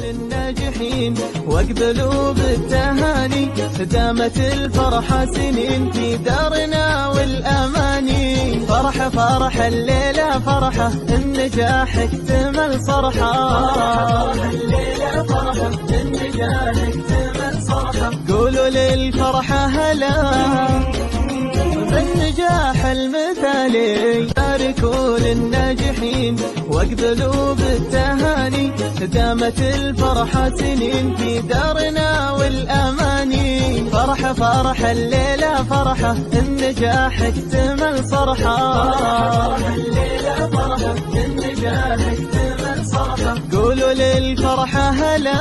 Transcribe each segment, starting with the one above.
للناجحين واقبلوا بالتهاني، دامت الفرحة سنين في دارنا والأماني. فرحة فرحة الليلة فرحة، النجاح اكتمل صرحة. فرحة الليلة فرحة، النجاح اكتمل صرحة. قولوا للفرحة هلا بالنجاح المثالي. باركوا للناجحين واقبلوا بالتهاني، دامت الفرحة سنين في دارنا والأماني. فرحة فرحة الليلة فرحة، النجاح اكتمل صرحة. فرحة الليلة فرحة، النجاح اكتمل صرحة. قولوا للفرحة هلا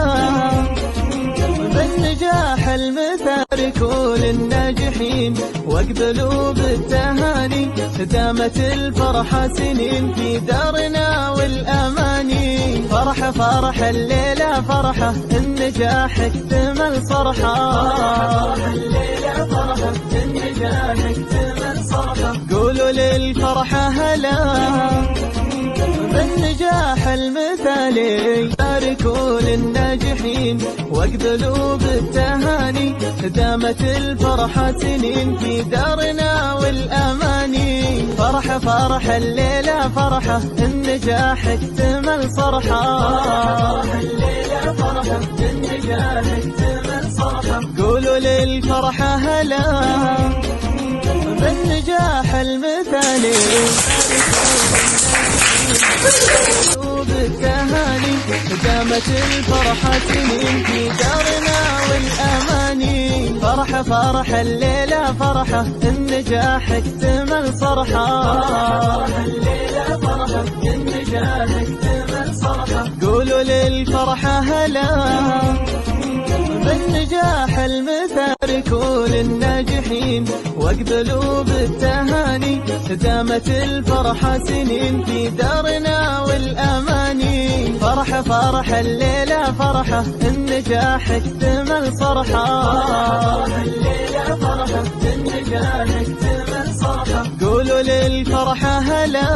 بالنجاح المثالي. باركوا للناجحين واقبلوا بالتهاني، دامت الفرحة سنين في دارنا والأماني. فرحة فرحة الليلة فرحة، النجاح اكتمل صرحة. فرحة الليلة فرحة، النجاح اكتمل صرحة. قولوا للفرحة هلا بالنجاح المثالي. باركوا للناجحين واقبلوا بالتهاني، دامت الفرحة سنين في دارنا والأماني. فرحة فرحة الليلة فرحة، النجاح اكتمل صرحة. فرحة الليلة فرحة، النجاح اكتمل صرحة. قولوا للفرحة هلا بالنجاح المثالي. بالتهاني، دامت الفرحة سنين في دارنا والأماني. فرحة فرحة الليلة فرحة، النجاح اكتمل صرحة. فرحة الليلة فرحة، النجاح اكتمل صرحة. قولوا للفرحة هلا بالنجاح المثالي. باركوا للناجحين واقبلوا بالتهاني، دامت الفرحة سنين في دارنا والأماني. فرحة فرحة الليلة فرحة، النجاح اكتمل صرحة. فرحة الليلة فرحة، النجاح اكتمل صرحة. قولوا للفرحة هلا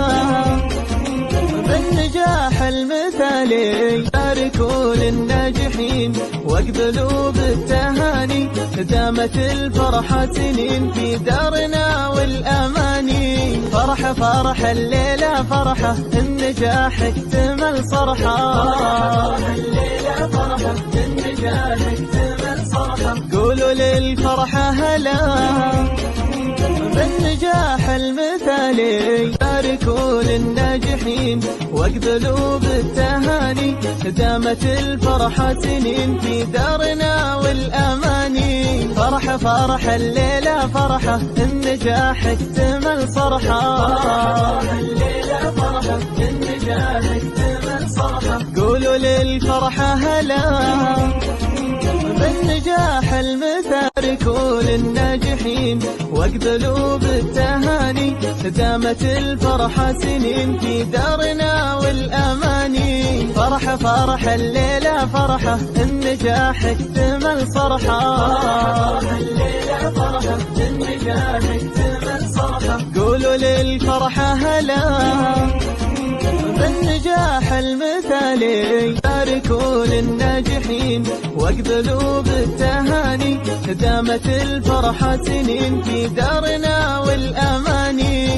بالنجاح المثالي. باركوا للناجحين واقبلوا بالتهاني، دامت الفرحة سنين في دارنا والأماني. فرحة فرحة الليلة فرحة، النجاح اكتمل صرحة. فرحة الليلة فرحة، النجاح اكتمل صرحة. قولوا للفرحة هلا بالنجاح المثالي. باركوا للناجحين واقبلوا بالتهاني، دامت الفرحة سنين في دارنا والأماني. فرحة فرحة الليلة فرحة، النجاح اكتمل صرحة. فرحة الليلة فرحة، النجاح اكتمل صرحة. قولوا للفرحة هلا بالنجاح المثالي. باركوا للناجحين واقبلوا بالتهاني، دامت الفرحة سنين في دارنا والأماني. فرحة فرحة الليلة فرحة، النجاح اكتمل صرحة. فرحة الليلة فرحة، النجاح اكتمل صرحة. قولوا للفرحة هلا بالنجاح المثالي. باركوا للناجحين واقبلوا بالتهاني، دامت الفرحة سنين في دارنا والأماني.